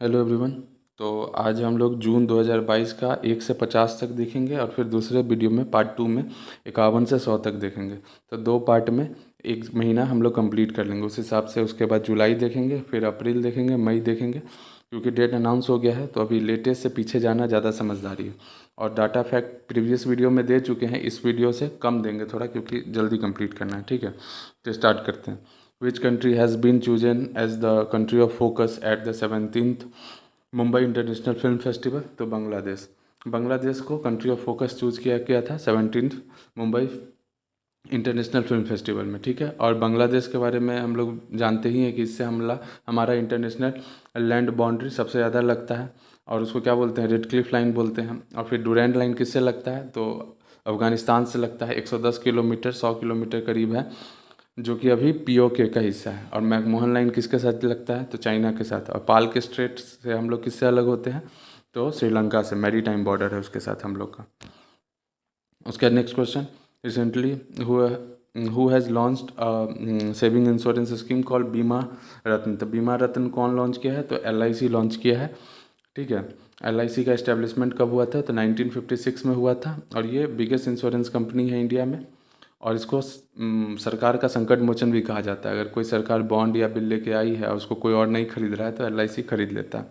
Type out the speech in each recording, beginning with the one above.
Hello everyone. तो आज हम लोग जून 2022 का 1 से 50 तक देखेंगे और फिर दूसरे वीडियो में पार्ट 2 में 51 से 100 तक देखेंगे। तो दो पार्ट में एक महीना हम लोग कंप्लीट कर लेंगे उस हिसाब से। उसके बाद जुलाई देखेंगे, फिर अप्रैल देखेंगे, मई देखेंगे। क्योंकि डेट अनाउंस हो गया है तो अभी लेटेस्ट से पीछे जाना ज़्यादा समझदारी है। और डाटा फैक्ट प्रीवियस वीडियो में दे चुके हैं, इस वीडियो से कम देंगे थोड़ा, क्योंकि जल्दी कंप्लीट करना है। ठीक है, तो स्टार्ट करते हैं। Which country has been chosen as the country of focus at the 17th Mumbai international film festival? तो बांग्लादेश। बांग्लादेश को कंट्री ऑफ फोकस चूज किया गया था 17th Mumbai international film festival में। ठीक है, और बांग्लादेश के बारे में हम लोग जानते ही हैं कि इससे हमारा इंटरनेशनल लैंड बाउंड्री सबसे ज़्यादा लगता है। और उसको क्या बोलते हैं? रेड क्लिफ लाइन बोलते हैं। और फिर डुरैंड लाइन किससे लगता है? तो अफ़गानिस्तान से लगता है। 110 किलोमीटर, 100 किलोमीटर करीब है, जो कि अभी पीओके का हिस्सा है। और मैकमोहन लाइन किसके साथ लगता है? तो चाइना के साथ। और पाल के स्ट्रेट से हम लोग किससे अलग होते हैं? तो श्रीलंका से, मैरी टाइम बॉर्डर है उसके साथ हम लोग का। उसका next question, recently who has launched saving insurance scheme called बीमा रत्न? तो बीमा रत्न कौन लॉन्च किया है? तो एलआईसी लॉन्च किया है। ठीक है, एलआईसी का इस्टेब्लिशमेंट कब हुआ था? तो 1956 में हुआ था। और ये बिगेस्ट इंश्योरेंस कंपनी है इंडिया में। और इसको सरकार का संकट मोचन भी कहा जाता है। अगर कोई सरकार बॉन्ड या बिल लेके आई है और उसको कोई और नहीं खरीद रहा है तो एलआईसी खरीद लेता है।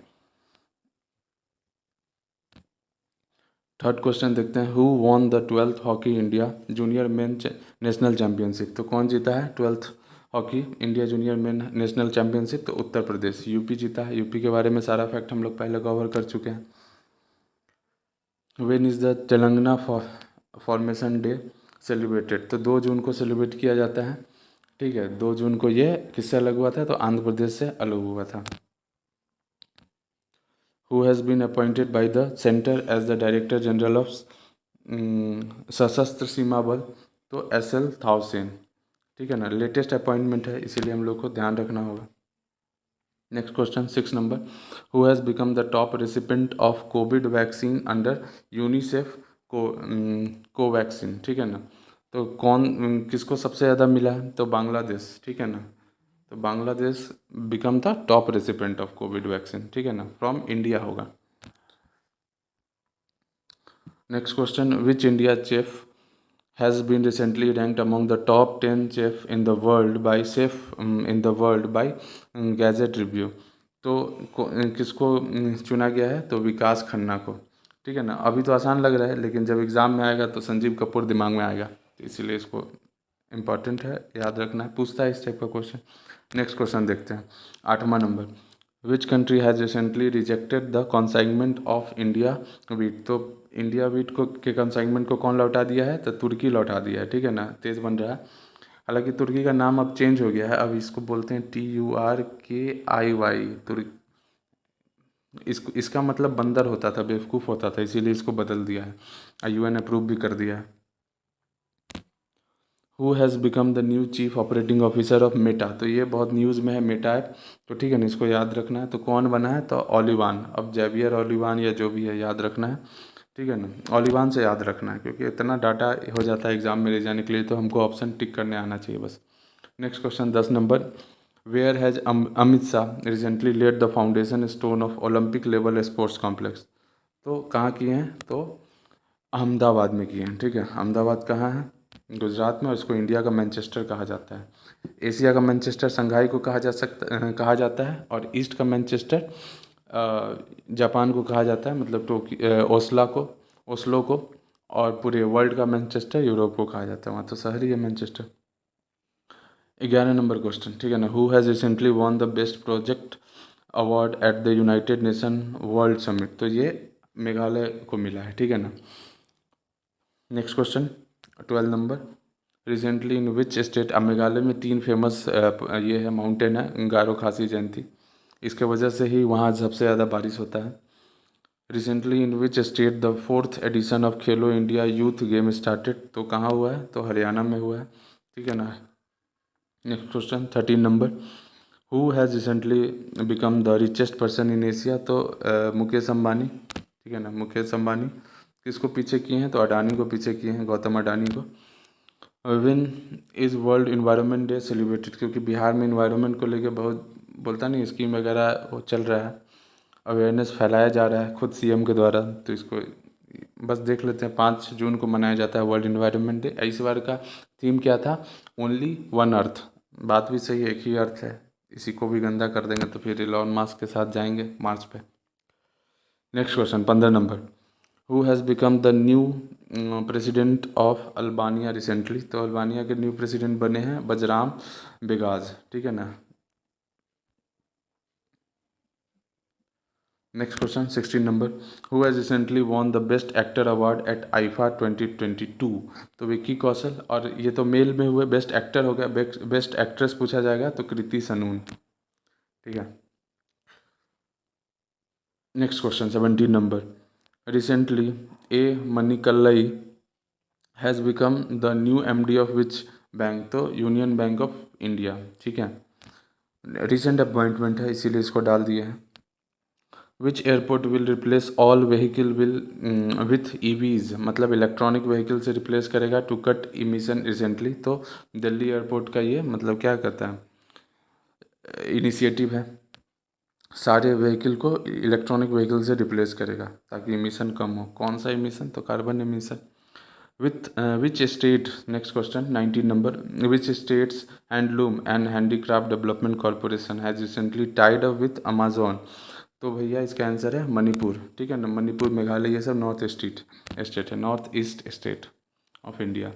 थर्ड क्वेश्चन देखते हैं, who won the 12th hockey India junior main national championship? तो कौन जीता है 12th hockey India junior main national championship? तो उत्तर प्रदेश, यूपी जीता है। यूपी के बारे में सारा फैक्ट हम लोग पहले कवर कर चुके हैं। When is the Telangana formation day celebrated? तो 2 जून को सेलिब्रेट किया जाता है। ठीक है, 2 जून को ये किससे अलग हुआ था? तो आंध्र प्रदेश से अलग हुआ था। Who has been appointed by the centre as the director general of Sashastra Seema बल? तो एस एल थाउसेन। ठीक है ना, लेटेस्ट अपॉइंटमेंट है, इसीलिए हम लोग को ध्यान रखना होगा। Next question 6 number, who has become the top recipient of Covid vaccine under UNICEF Covaxin? ठीक है ना, तो कौन किसको सबसे ज़्यादा मिला है? तो बांग्लादेश। ठीक है ना, तो Bangladesh become the top recipient of Covid vaccine. ठीक है ना, फ्रॉम इंडिया होगा। Next question, which India chef has been recently ranked among the top 10 chef in the world by Gazette Review? तो किसको चुना गया है? तो विकास खन्ना को। ठीक है ना, अभी तो आसान लग रहा है, लेकिन जब एग्ज़ाम में आएगा तो संजीव कपूर दिमाग में आएगा, तो इसीलिए इसको इम्पॉर्टेंट है, याद रखना है, पूछता है इस टाइप का क्वेश्चन। नेक्स्ट क्वेश्चन देखते हैं, 8वां नंबर, which country has recently rejected the consignment of India wheat? तो इंडिया वीट को के कंसाइनमेंट को कौन लौटा दिया है? तो तुर्की लौटा दिया है। ठीक है ना, तेज़ बन रहा है। हालांकि तुर्की का नाम अब चेंज हो गया है, अब इसको बोलते हैं TURKIY तुर्क। इसका मतलब बंदर होता था, बेवकूफ़ होता था, इसीलिए इसको बदल दिया है। UN अप्रूव भी कर दिया है। Who has become the new chief operating officer of Meta? तो ये बहुत न्यूज़ में है, मेटा ऐप। तो ठीक है ना, इसको याद रखना है। तो कौन बना है? तो ओलिवान, अब जेवियर ओलिवान या जो भी है, याद रखना है। ठीक है ना, ओलिवान से याद रखना है, क्योंकि इतना डाटा हो जाता है एग्जाम में ले जाने के लिए, तो हमको ऑप्शन टिक करने आना चाहिए बस। Next question 10 number, where has Amit Shah recently laid the foundation stone of Olympic level sports complex? तो कहाँ किए हैं? तो अहमदाबाद में किए हैं। ठीक है, अहमदाबाद कहाँ है? गुजरात में। और इसको इंडिया का मैनचेस्टर कहा जाता है। एशिया का मैनचेस्टर संघाई को कहा जाता है। और ईस्ट का मैनचेस्टर जापान को कहा जाता है, मतलब ओस्लो को। और पूरे वर्ल्ड का मैनचेस्टर यूरोप को कहा जाता है, वहाँ तो शहर ही है मैनचेस्टर। 11 नंबर क्वेश्चन, ठीक है ना, who has recently won the best project award at the United nation world summit? तो ये मेघालय को मिला है। ठीक है ना। Next question 12 number, recently in which state? अब मेघालय में 3 फेमस ये है माउंटेन है, गारो खासी जयंती, इसके वजह से ही वहाँ सबसे ज़्यादा बारिश होता है। Recently in which state the 4th edition of Khelo India youth game started? तो कहाँ हुआ है? तो हरियाणा में हुआ है। ठीक है ना। Next question 13 number, who has recently become the richest person in Asia? तो मुकेश अम्बानी। ठीक है ना, मुकेश अम्बानी किसको पीछे किए हैं? तो अडानी को पीछे किए हैं, गौतम अडानी को। Win is world environment day celebrated? क्योंकि बिहार में इन्वायरमेंट को लेके बहुत बोलता नहीं, स्कीम वगैरह वो चल रहा है। अवेयरनेस फैलाया जा रहा है खुद सीएम के द्वारा। तो इसको बस देख लेते हैं। 5 जून को मनाया जाता है वर्ल्ड इन्वायरमेंट डे। इस बार का थीम क्या था? Only one earth. बात भी सही है, एक ही अर्थ है, इसी को भी गंदा कर देंगे तो फिर इलॉन मस्क के साथ जाएंगे मार्स पे। Next question 15 number, who has become the new president of Albania recently. तो अल्बानिया के न्यू प्रेसिडेंट बने हैं बजराम बेगाज, ठीक है ना। Next question 16 number, who has recently won the best actor award eight IIFA 2022। तो विक्की कौशल, और ये तो मेल में हुए, बेस्ट एक्टर हो गया। बेस्ट एक्ट्रेस पूछा जाएगा तो कृति सनून, ठीक है। नेक्स्ट क्वेश्चन 17 नंबर, recently A Manimekalai has become the new MD of which bank. तो यूनियन बैंक ऑफ इंडिया, ठीक है। रिसेंट अपॉइंटमेंट है इसीलिए इसको डाल दिए हैं। Which airport will replace all vehicle will with EVs, मतलब इलेक्ट्रॉनिक व्हीकल से रिप्लेस करेगा टू कट इमिशन रिसेंटली। तो दिल्ली एयरपोर्ट का ये मतलब क्या कहता है, इनिशिएटिव है, सारे व्हीकल को इलेक्ट्रॉनिक व्हीकल से रिप्लेस करेगा ताकि इमिशन कम हो। कौन सा इमिशन? तो carbon emission. With which state, next question 19 number, which states handloom and handicraft development corporation has recently tied up with Amazon. तो भैया इसका आंसर है मणिपुर, ठीक है ना। मणिपुर, मेघालय, ये सब नॉर्थ स्टेट है, north east state of India.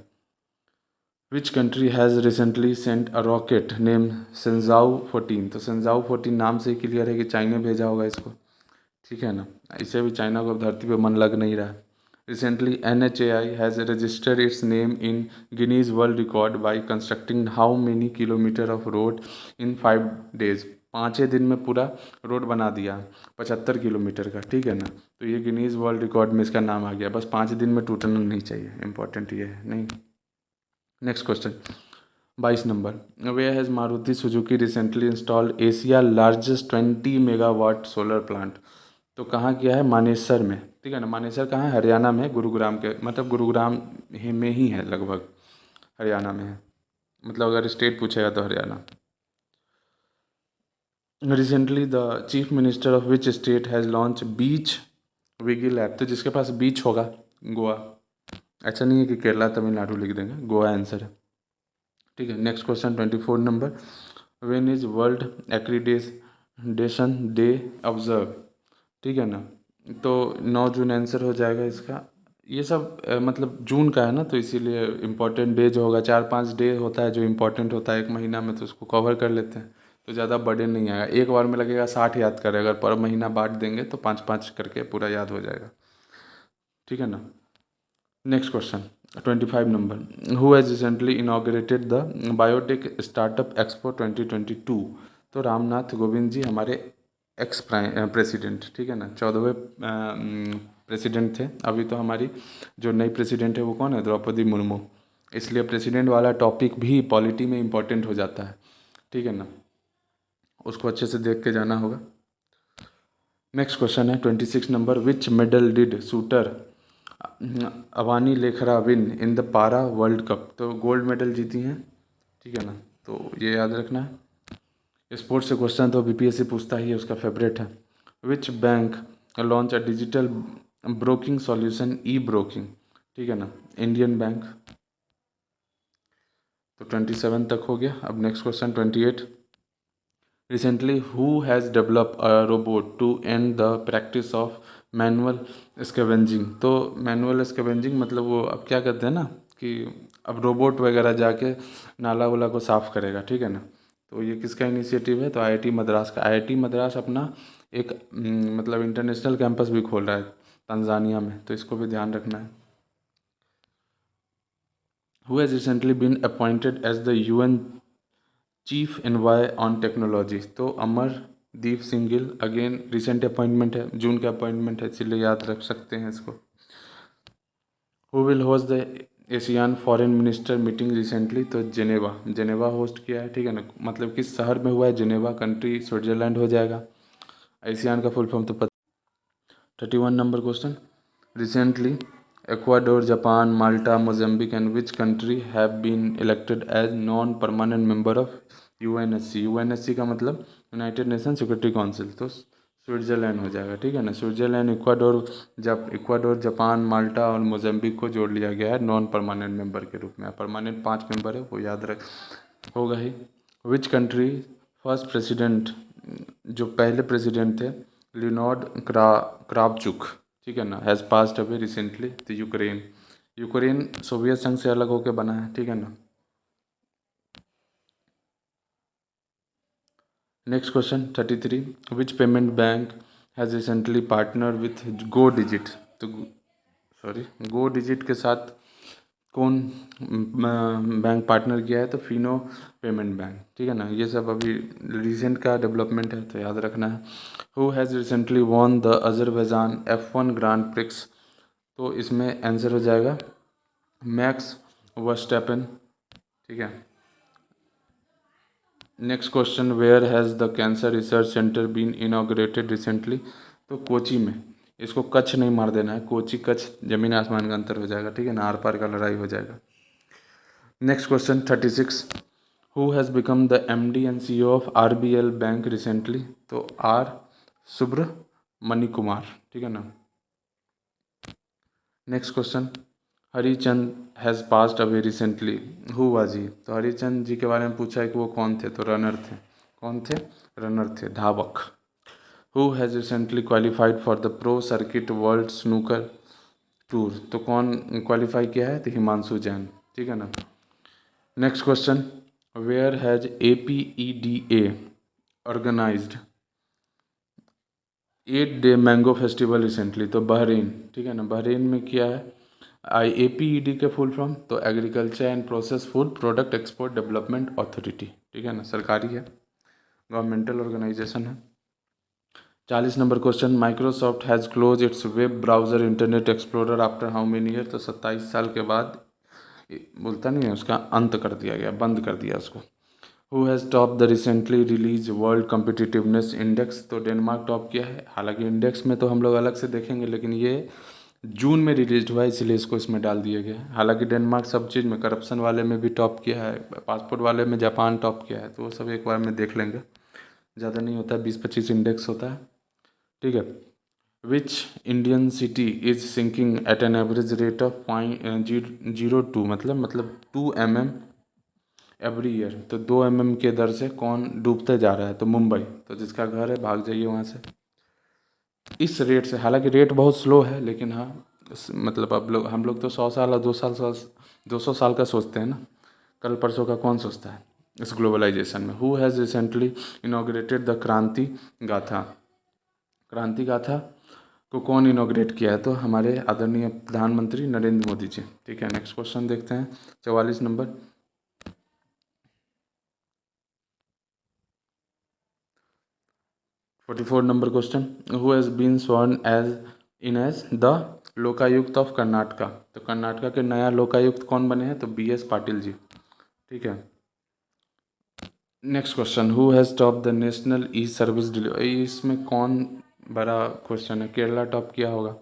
Which country has recently sent a rocket name Shenzhou 14। तो सेंजाऊ 14 नाम से ही क्लियर है कि चाइना भेजा होगा इसको, ठीक है ना। इसे भी चाइना को अब धरती पे मन लग नहीं रहा है। Recently NHAI has registered it's name in Guinness world record by constructing how many kilometre of road in 5 days। 5 दिन में पूरा रोड बना दिया 75 किलोमीटर का, ठीक है ना। तो ये गिनीज वर्ल्ड रिकॉर्ड में इसका नाम आ गया। बस 5 दिन में टूटना नहीं चाहिए, इंपॉर्टेंट ये है नहीं। Next question 22 number, where has Maruti Suzuki recently installed Asia largest 20 megawatt solar plant. तो कहाँ किया है? मानेसर में, ठीक है ना। मानेसर कहाँ है? हरियाणा में, गुरुग्राम के, मतलब गुरुग्राम में ही है लगभग, हरियाणा में है। मतलब अगर स्टेट पूछेगा तो Haryana. Recently the chief minister of which state has launch beach vigil app. तो जिसके पास बीच होगा, गोवा। ऐसा नहीं है कि केरला तमिलनाडु लिख देंगे, गोवा आंसर है, ठीक है। Next question 24 number, when is world accreditation day observe, ठीक है ना। तो 9 जून आंसर हो जाएगा इसका। ये सब मतलब जून का है ना, तो इसीलिए इम्पोर्टेंट डे जो होगा, 4-5 डे होता है जो इम्पोर्टेंट होता है एक महीना में, तो उसको कवर कर लेते हैं तो ज़्यादा बर्डन नहीं आएगा। एक बार में लगेगा 60 याद करें, अगर पर महीना बांट देंगे तो 5-5 करके पूरा याद हो जाएगा, ठीक है ना। Next question 25 number, who has recently inaugurated the biotech startup expo 2022। तो रामनाथ कोविंद जी हमारे एक्स प्रेसिडेंट, ठीक है ना, 14वें प्रेसिडेंट थे। अभी तो हमारी जो नई प्रेसिडेंट है वो कौन है? द्रौपदी मुर्मू। इसलिए प्रेसिडेंट वाला टॉपिक भी पॉलिटी में इम्पोर्टेंट हो जाता है, ठीक है ना, उसको अच्छे से देख के जाना होगा। नेक्स्ट क्वेश्चन है 26 number, which medal did shooter Avani Lekhara win in the पारा वर्ल्ड कप। तो गोल्ड मेडल जीती हैं, ठीक है ना, तो ये याद रखना है। स्पोर्ट्स से क्वेश्चन तो बीपीएससी पूछता ही है, उसका फेवरेट है। Which bank launch a digital broking solution E broking, ठीक है ना, इंडियन बैंक। तो 27 तक हो गया। अब next question 28, recently who has develop a robot to end the practice of manual scavenging. तो मैनुअल स्कैवेंजिंग मतलब वो अब क्या कहते हैं ना, कि अब रोबोट वगैरह जाके नाला वाला को साफ़ करेगा, ठीक है ना। तो ये किसका इनिशिएटिव है? तो आईआईटी मद्रास का। आईआईटी मद्रास अपना एक मतलब इंटरनेशनल कैंपस भी खोल रहा है तंजानिया में, तो इसको भी ध्यान रखना है। Who has recently been appointed as the UN chief envoy on technology. तो Amardeep Singh Gill again recent appointment है, जून का अपॉइंटमेंट है, इसीलिए याद रख सकते हैं इसको। Who will host the ASEAN foreign minister meeting recently. तो जेनेवा होस्ट किया है, ठीक है ना। मतलब किस शहर में हुआ है? जेनेवा, कंट्री स्विट्जरलैंड हो जाएगा। एशियान का फुल फॉर्म तो पता। 31 number question, recently Ecuador, Japan, Malta, Mozambique and which country have been elected as non permanent member of UNSC. UNSC का मतलब यूनाइटेड नेशन सिक्योरिटी काउंसिल। तो स्विट्ज़रलैंड हो जाएगा, ठीक है ना। स्विट्ज़रलैंड, इक्वाडोर, जब इक्वाडोर, जापान, माल्टा और मोज़म्बिक को जोड़ लिया गया है नॉन परमानेंट मेंबर के रूप में। परमानेंट 5 मेंबर है, वो याद रख होगा ही। विच कंट्री फर्स्ट प्रेसिडेंट, जो पहले प्रेसिडेंट थे, लियोनार्ड क्रावचुक, ठीक है ना, हैज़ पास्ड अवे रिसेंटली। तो यूक्रेन, यूक्रेन सोवियत संघ से अलग होकर बना है, ठीक है ना। Next question 33, which payment bank has recently partner with go digit. तो सॉरी, गो डिजिट के साथ कौन बैंक पार्टनर किया है? तो फिनो पेमेंट बैंक, ठीक है ना। ये सब अभी रिसेंट का डेवलपमेंट है, तो याद रखना है। Who has recently won the Azerbaijan F1 grand prix. तो इसमें आंसर हो जाएगा मैक्स वर्स्टैपेन, ठीक है। Next question, where has the cancer research centre been inaugurated recently. तो कोची में। इसको कच्छ नहीं मार देना है, कोची कच्छ जमीन आसमान का अंतर हो जाएगा, ठीक है ना, आर पार का लड़ाई हो जाएगा। Next question 36, who has become the MD and CEO of RBL bank recently. तो आर सुब्रमणि कुमार, ठीक है ना। Next question, Harichand has passed away recently, who was he. तो हरिचंद जी के बारे में पूछा है कि वो कौन थे, तो रनर थे। कौन थे? रनर थे, धावक। Who has recently qualified for the pro circuit world snooker tour. तो कौन क्वालिफाई किया है? तो हिमांशु जैन, ठीक है ना। Next question, where has APEDA organised 8 day mango festival recently. तो बहरीन, ठीक है ना, बहरीन में किया है। APED के फुल फॉर्म तो agriculture and process food product export development authority, ठीक है ना, सरकारी है, गवर्नमेंटल ऑर्गेनाइजेशन है। 40 number question, Microsoft has close its web browser Internet Explorer after how many year. तो 27 साल के बाद, बोलता नहीं है, उसका अंत कर दिया गया, बंद कर दिया उसको। Who has top the recently release world competitiveness index. तो डेनमार्क टॉप किया है। हालांकि इंडेक्स में तो हम लोग अलग से देखेंगे, लेकिन ये जून में रिलीज हुआ है, इसीलिए इसको इसमें डाल दिया गया है। हालांकि डेनमार्क सब चीज़ में, करप्शन वाले में भी टॉप किया है, पासपोर्ट वाले में जापान टॉप किया है, तो वो सब एक बार में देख लेंगे, ज़्यादा नहीं होता है, 20-25 इंडेक्स होता है, ठीक है। Which Indian city is sinking at an average rate of 0.02, मतलब 2 mm एवरी ईयर। तो 2 mm के दर से कौन डूबते जा रहा है? तो मुंबई। तो जिसका घर है भाग जाइए वहाँ से। इस रेट से, हालांकि रेट बहुत स्लो है, लेकिन हाँ, मतलब अब हम लोग तो 100 साल और 200 साल का सोचते हैं ना, कल परसों का कौन सोचता है इस ग्लोबलाइजेशन में। Who has recently inaugurated the क्रांति गाथा। क्रांति गाथा को कौन इनाग्रेट किया है? तो हमारे आदरणीय प्रधानमंत्री नरेंद्र मोदी जी, ठीक है। नेक्स्ट क्वेश्चन देखते हैं 44 number, 44 number question, who has been sworn as the Lokayukta of Karnataka. तो कर्नाटका के नया लोकायुक्त कौन बने हैं? तो BS पाटिल जी, ठीक है। Next question, who has top the national e service delivery. इसमें कौन बड़ा क्वेश्चन है, केरला टॉप किया होगा,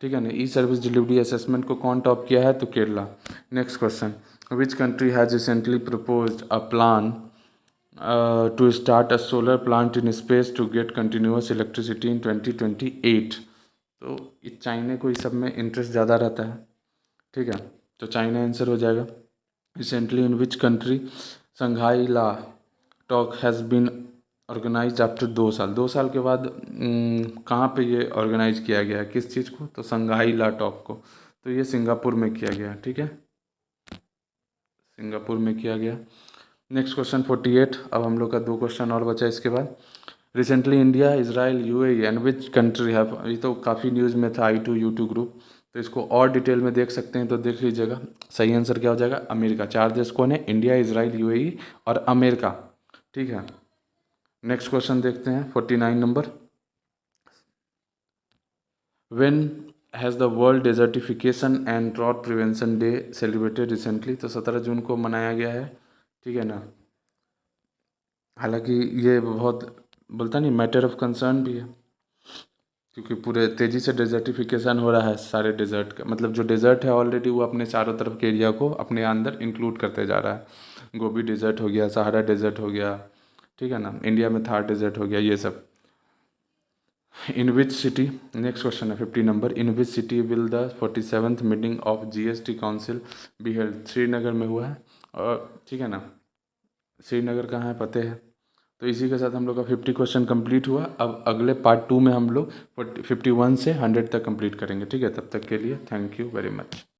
ठीक है ना। ई सर्विस डिलीवरी असेसमेंट को कौन टॉप किया है? तो Kerala. Next question, which country has recently proposed a plan to start a solar plant in space to get continuous electricity in 2028। तो चाइना को इस सब में इंटरेस्ट ज़्यादा रहता है, ठीक है, तो चाइना आंसर हो जाएगा। Recently in which country Shanghai la talk has been organise after 2 साल। 2 साल के बाद कहाँ पे ये ऑर्गेनाइज किया गया है, किस चीज़ को? तो संघाई ला टॉक को। तो ये सिंगापुर में किया गया, ठीक है, सिंगापुर में किया गया। नेक्स्ट क्वेश्चन 48, अब हम लोग का 2 क्वेश्चन और बचा इसके बाद। Recently India, Israel, UAE and which country have, ये तो काफ़ी न्यूज़ में था, I2U2 ग्रुप, तो इसको और डिटेल में देख सकते हैं, तो देख लीजिएगा। सही आंसर क्या हो जाएगा? अमेरिका। 4 देश कौन है? इंडिया, इजराइल, UAE और अमेरिका, ठीक है। नेक्स्ट क्वेश्चन देखते हैं 49 number, when has the world desertification and drought prevention day celebrated recently. तो 17 जून को मनाया गया है, ठीक है ना। हालांकि ये बहुत, बोलता नहीं, मैटर ऑफ कंसर्न भी है, क्योंकि पूरे तेज़ी से डेजर्टिफिकेशन हो रहा है सारे डेजर्ट का, मतलब जो डेजर्ट है ऑलरेडी वो अपने चारों तरफ के एरिया को अपने अंदर इंक्लूड करते जा रहा है। गोबी डेजर्ट हो गया, सहारा डेजर्ट हो गया, ठीक है ना, इंडिया में थार डेजर्ट हो गया, ये सब। इन विच सिटी, नेक्स्ट क्वेश्चन है 50 number, in which city will the 47th meeting of GST council be held. Srinagar में हुआ है, और ठीक है ना, श्रीनगर कहाँ है पते है। तो इसी के साथ हम लोग का 50 क्वेश्चन कंप्लीट हुआ। अब अगले पार्ट 2 में हम लोग 51 से 100 तक कंप्लीट करेंगे, ठीक है। तब तक के लिए थैंक यू वेरी मच।